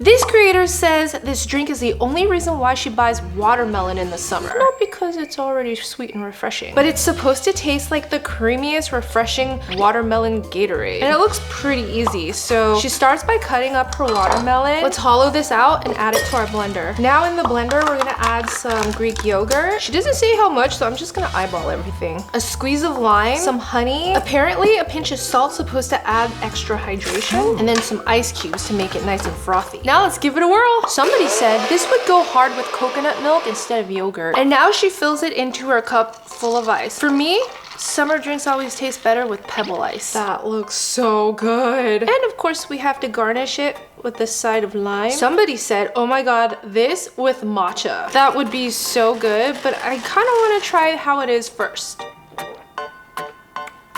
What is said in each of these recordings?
This creator says this drink is the only reason why she buys watermelon in the summer. Not because it's already sweet and refreshing, but it's supposed to taste like the creamiest, refreshing watermelon Gatorade. And it looks pretty easy. So she starts by cutting up her watermelon. Let's hollow this out and add it to our blender. Now in the blender, we're gonna add some Greek yogurt. She doesn't say how much, so I'm just gonna eyeball everything. A squeeze of lime, some honey. Apparently a pinch of salt's supposed to add extra hydration, and then some ice cubes to make it nice and frothy. Now let's give it a whirl. Somebody said this would go hard with coconut milk instead of yogurt. And now she fills it into her cup full of ice. For me, summer drinks always taste better with pebble ice. That looks so good. And of course we have to garnish it with this side of lime. Somebody said, oh my god, this with matcha. That would be so good, but I kind of want to try how it is first.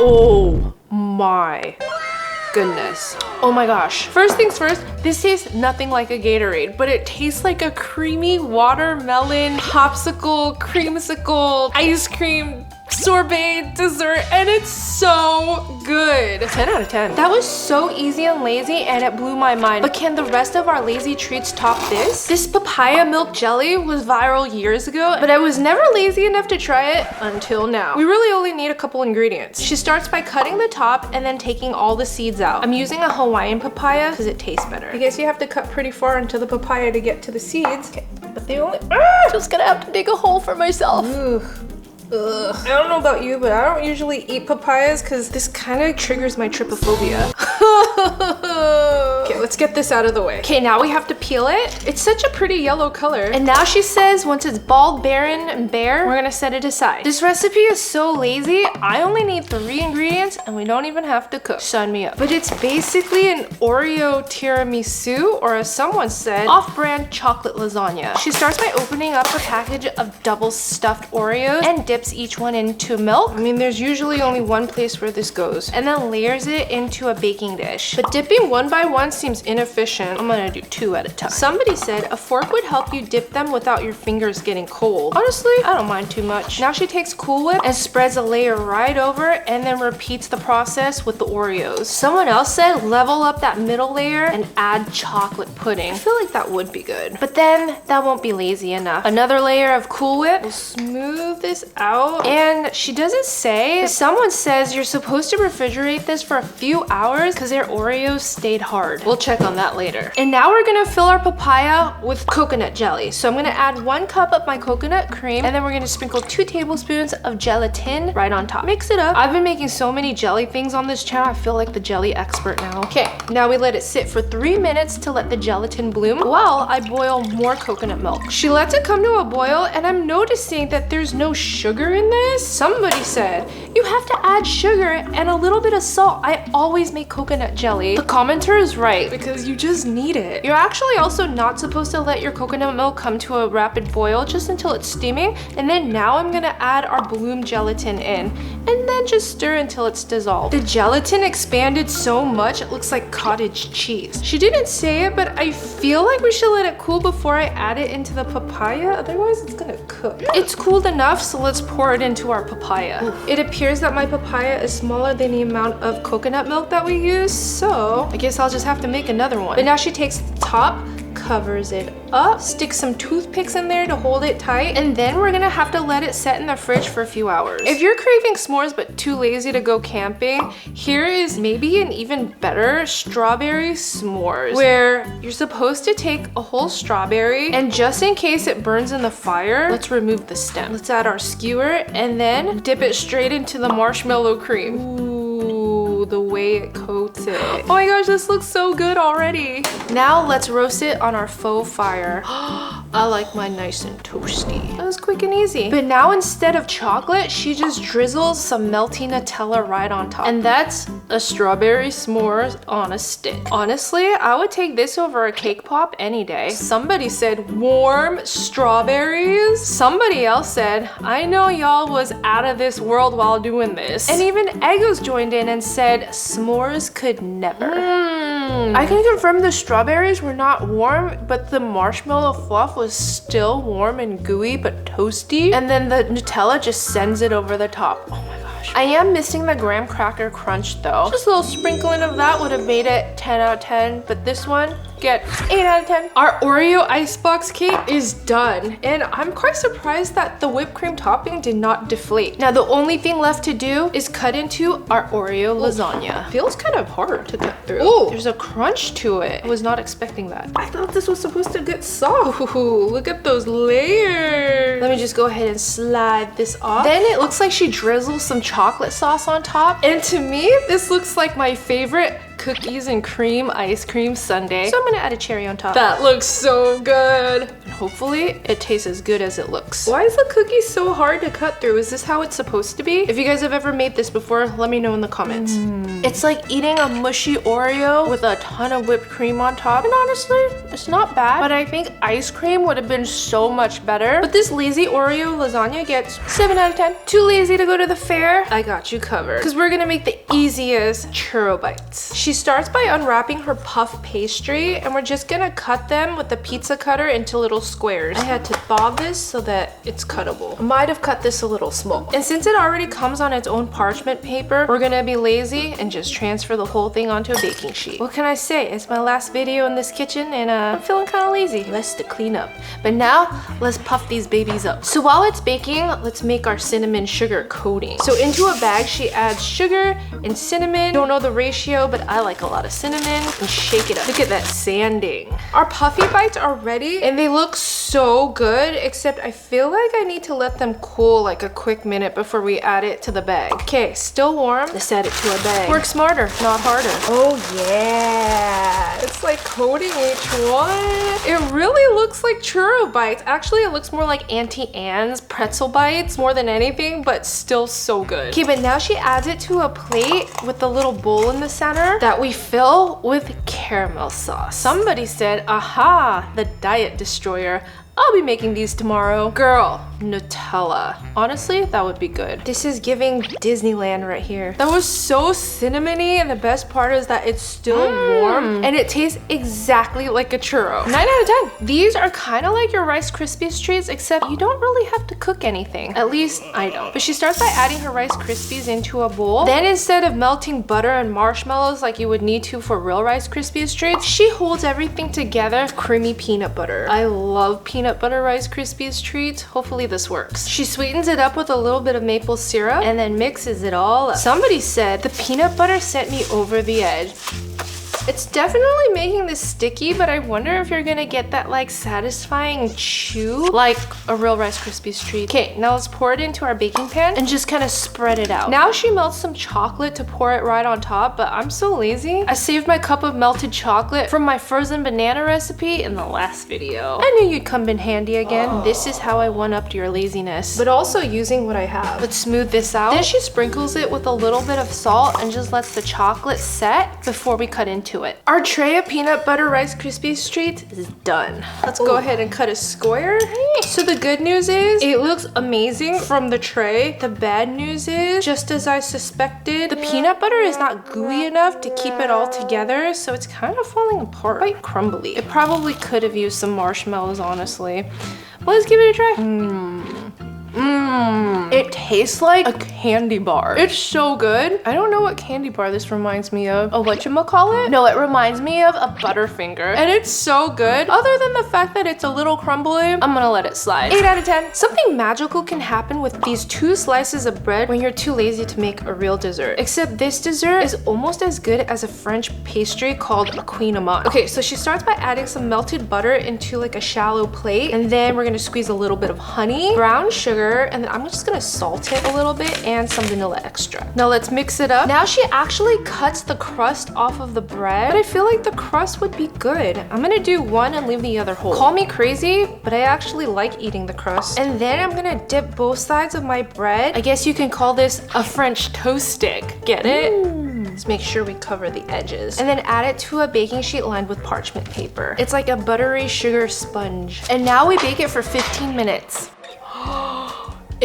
Oh my goodness. Oh my gosh. First things first, this tastes nothing like a Gatorade, but it tastes like a creamy watermelon popsicle, creamsicle, ice cream, sorbet dessert, and it's so good. 10 out of 10. That was so easy and lazy, and it blew my mind. But can the rest of our lazy treats top this? This papaya milk jelly was viral years ago, but I was never lazy enough to try it until now. We really only need a couple ingredients. She starts by cutting the top and then taking all the seeds out. I'm using a Hawaiian papaya because it tastes better. I guess you have to cut pretty far into the papaya to get to the seeds. Okay, but they only, just gonna have to dig a hole for myself. Ugh. Ugh. I don't know about you, but I don't usually eat papayas because this kind of triggers my trypophobia. Okay, let's get this out of the way. Okay, now we have to peel it. It's such a pretty yellow color. And now she says once it's bald, barren, and bare, we're gonna set it aside. This recipe is so lazy. I only need 3 ingredients and we don't even have to cook. Sign me up. But it's basically an Oreo Tiramisu, or as someone said, off-brand chocolate lasagna. She starts by opening up a package of double stuffed Oreos and dips each one into milk. I mean, there's usually only one place where this goes. And then layers it into a baking dish. But dipping one by one seems inefficient. I'm gonna do 2 at a time. Somebody said a fork would help you dip them without your fingers getting cold. Honestly, I don't mind too much. Now she takes Cool Whip and spreads a layer right over and then repeats the process with the Oreos. Someone else said level up that middle layer and add chocolate pudding. I feel like that would be good. But then that won't be lazy enough. Another layer of Cool Whip. We'll smooth this out. And she doesn't say. Someone says you're supposed to refrigerate this for a few hours because their Oreos stayed hard. We'll check on that later. And now we're gonna fill our papaya with coconut jelly. So I'm gonna add 1 cup of my coconut cream, and then we're gonna sprinkle 2 tablespoons of gelatin right on top. Mix it up. I've been making so many jelly things on this channel. I feel like the jelly expert now. Okay, now we let it sit for 3 minutes to let the gelatin bloom while I boil more coconut milk. She lets it come to a boil, and I'm noticing that there's no sugar in this. Somebody said you have to add sugar and a little bit of salt. I always make coconut jelly. The commenter is right because you just need it. You're actually also not supposed to let your coconut milk come to a rapid boil, just until it's steaming. And then now I'm gonna add our bloom gelatin in and then just stir until it's dissolved. The gelatin expanded so much it looks like cottage cheese. She didn't say it, but I feel like we should let it cool before I add it into the papaya, otherwise it's gonna cook. It's cooled enough, so let's pour it into our papaya. Oof. It appears that my papaya is smaller than the amount of coconut milk that we use, so I guess I'll just have to make another one. But now she takes the top, covers it up, sticks some toothpicks in there to hold it tight, and then we're gonna have to let it set in the fridge for a few hours. If you're craving s'mores but too lazy to go camping, here is maybe an even better strawberry s'mores, where you're supposed to take a whole strawberry, and just in case it burns in the fire, let's remove the stem. Let's add our skewer and then dip it straight into the marshmallow cream. Ooh, the way it coats it. Oh my gosh, this looks so good already. Now let's roast it on our faux fire. I like mine nice and toasty. That was quick and easy. But now instead of chocolate, she just drizzles some melty Nutella right on top. And that's a strawberry s'mores on a stick. Honestly, I would take this over a cake pop any day. Somebody said warm strawberries. Somebody else said, I know y'all was out of this world while doing this. And even Eggos joined in and said s'mores could never. I can confirm the strawberries were not warm, but the marshmallow fluff was still warm and gooey but toasty. And then the Nutella just sends it over the top. Oh my gosh. I am missing the graham cracker crunch though. Just a little sprinkling of that would have made it 10 out of 10, but this one, Get 8 out of 10. Our Oreo icebox cake is done. And I'm quite surprised that the whipped cream topping did not deflate. Now, the only thing left to do is cut into our Oreo lasagna. Feels kind of hard to cut through. Oh, there's a crunch to it. I was not expecting that. I thought this was supposed to get soft. Ooh, look at those layers. Let me just go ahead and slide this off. Then it looks like she drizzles some chocolate sauce on top. And to me, this looks like my favorite cookies and cream ice cream sundae. So I'm gonna add a cherry on top. That looks so good. And hopefully it tastes as good as it looks. Why is the cookie so hard to cut through? Is this how it's supposed to be? If you guys have ever made this before, let me know in the comments. It's like eating a mushy Oreo with a ton of whipped cream on top. And honestly, it's not bad, but I think ice cream would have been so much better. But this lazy Oreo lasagna gets 7 out of 10. Too lazy to go to the fair? I got you covered. Because we're gonna make the easiest churro bites. She starts by unwrapping her puff pastry, and we're just gonna cut them with the pizza cutter into little squares. I had to thaw this so that it's cuttable. I might have cut this a little small. And since it already comes on its own parchment paper, we're gonna be lazy and just transfer the whole thing onto a baking sheet. What can I say? It's my last video in this kitchen, and I'm feeling kind of lazy. Less to clean up. But now, let's puff these babies up. So while it's baking, let's make our cinnamon sugar coating. So into a bag, she adds sugar and cinnamon. Don't know the ratio, but I like a lot of cinnamon, and shake it up. Look at that sanding. Our puffy bites are ready, and they look so good, except I feel like I need to let them cool like a quick minute before we add it to the bag. Okay, still warm. Let's add it to a bag. Work smarter, not harder. Oh yeah. It's like coating each one. It really looks like churro bites. Actually, it looks more like Auntie Anne's pretzel bites more than anything, but still so good. Okay, but now she adds it to a plate with the little bowl in the center that we fill with caramel sauce. Somebody said, aha, the diet destroyer. I'll be making these tomorrow. Girl, Nutella. Honestly, that would be good. This is giving Disneyland right here. That was so cinnamony, and the best part is that it's still warm, and it tastes exactly like a churro. 9 out of 10. These are kind of like your Rice Krispies treats, except you don't really have to cook anything. At least I don't. But she starts by adding her Rice Krispies into a bowl. Then instead of melting butter and marshmallows like you would need to for real Rice Krispies treats, she holds everything together with creamy peanut butter. I love peanut butter Rice Krispies treats. Hopefully this works. She sweetens it up with a little bit of maple syrup and then mixes it all up. Somebody said the peanut butter sent me over the edge. It's definitely making this sticky, but I wonder if you're gonna get that like satisfying chew like a real Rice Krispies treat. Okay, now let's pour it into our baking pan and just kind of spread it out. Now she melts some chocolate to pour it right on top, but I'm so lazy. I saved my cup of melted chocolate from my frozen banana recipe in the last video. I knew you'd come in handy again. This is how I one-upped your laziness, but also using what I have. Let's smooth this out. Then she sprinkles it with a little bit of salt and just lets the chocolate set before we cut into it. Our tray of peanut butter Rice Krispies treats is done. Let's go ahead and cut a square. So the good news is it looks amazing from the tray. The bad news is, just as I suspected, the peanut butter is not gooey enough to keep it all together, so it's kind of falling apart, quite crumbly. It probably could have used some marshmallows, honestly. Well, let's give it a try. It tastes like a candy bar. It's so good. I don't know what candy bar this reminds me of. A whatchamacallit? No, it reminds me of a Butterfinger. And it's so good. Other than the fact that it's a little crumbly, I'm gonna let it slide. 8 out of 10. Something magical can happen with these 2 slices of bread when you're too lazy to make a real dessert. Except this dessert is almost as good as a French pastry called a Queen Amande. Okay, so she starts by adding some melted butter into like a shallow plate, and then we're gonna squeeze a little bit of honey, brown sugar, and then I'm just gonna salt it a little bit and some vanilla extra. Now let's mix it up. Now she actually cuts the crust off of the bread, but I feel like the crust would be good. I'm gonna do one and leave the other whole. Call me crazy, but I actually like eating the crust. And then I'm gonna dip both sides of my bread. I guess you can call this a French toast stick. Get it? Let's make sure we cover the edges. And then add it to a baking sheet lined with parchment paper. It's like a buttery sugar sponge. And now we bake it for 15 minutes.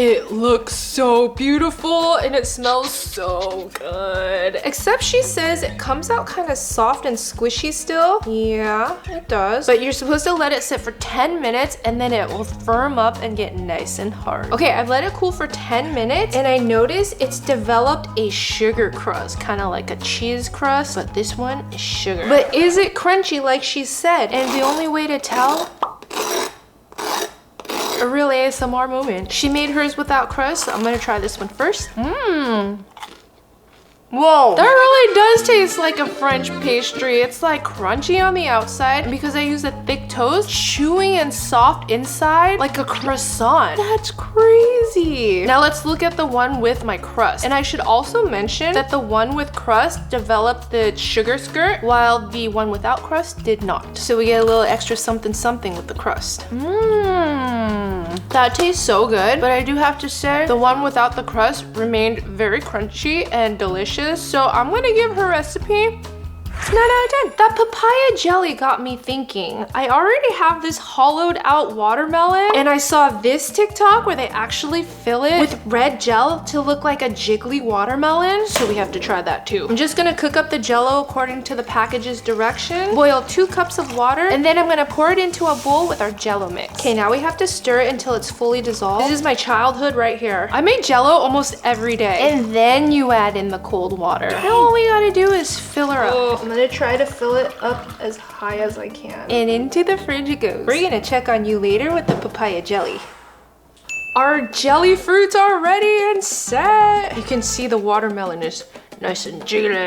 It looks so beautiful and it smells so good. Except she says it comes out kind of soft and squishy still. Yeah, it does. But you're supposed to let it sit for 10 minutes and then it will firm up and get nice and hard. Okay, I've let it cool for 10 minutes and I notice it's developed a sugar crust, kind of like a cheese crust, but this one is sugar. But is it crunchy like she said? And the only way to tell, a real ASMR moment. She made hers without crust, so I'm gonna try this one first. Whoa, that really does taste like a French pastry. It's like crunchy on the outside, and because I use a thick toast, chewy and soft inside, like a croissant. That's crazy. Now let's look at the one with my crust. And I should also mention that the one with crust developed the sugar skirt, while the one without crust did not. So we get a little extra something something with the crust. That tastes so good, but I do have to say the one without the crust remained very crunchy and delicious. So I'm gonna give her recipe 9 out of 10. That papaya jelly got me thinking. I already have this hollowed out watermelon, and I saw this TikTok where they actually fill it with red gel to look like a jiggly watermelon. So we have to try that too. I'm just gonna cook up the jello according to the package's direction. Boil 2 cups of water, and then I'm gonna pour it into a bowl with our jello mix. Okay, now we have to stir it until it's fully dissolved. This is my childhood right here. I made jello almost every day. And then you add in the cold water. Now all we gotta do is fill her up. I'm gonna try to fill it up as high as I can. And into the fridge it goes. We're gonna check on you later with the papaya jelly. Our jelly fruits are ready and set. You can see the watermelon is nice and jiggly.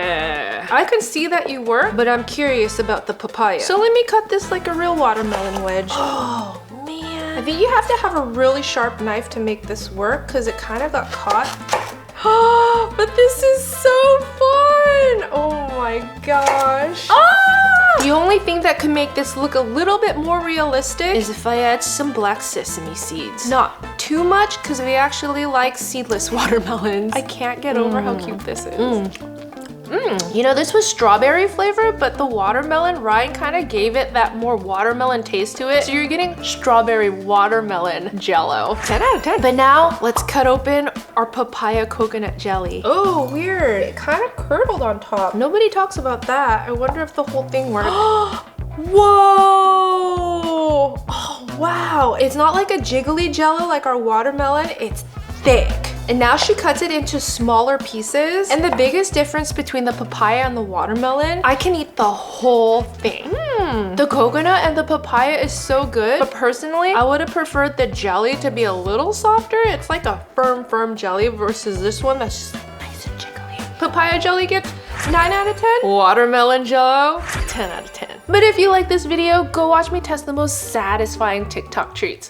I can see that you were, but I'm curious about the papaya. So let me cut this like a real watermelon wedge. Oh man. I think you have to have a really sharp knife to make this work because it kind of got caught. But this is so fun! Oh my gosh. The only thing that could make this look a little bit more realistic is if I add some black sesame seeds. Not too much, because we actually like seedless watermelons. I can't get over how cute this is. You know, this was strawberry flavored, but the watermelon rind kind of gave it that more watermelon taste to it. So you're getting strawberry watermelon jello. 10 out of 10. But now let's cut open our papaya coconut jelly. Oh, weird. It kind of curdled on top. Nobody talks about that. I wonder if the whole thing worked. Whoa! Oh, wow. It's not like a jiggly jello like our watermelon. It's thick. And now she cuts it into smaller pieces. And the biggest difference between the papaya and the watermelon, I can eat the whole thing. The coconut and the papaya is so good, but personally, I would have preferred the jelly to be a little softer. It's like a firm jelly versus this one that's just nice and jiggly. Papaya jelly gets 9 out of 10. Watermelon jello, 10 out of 10. But if you like this video, go watch me test the most satisfying TikTok treats.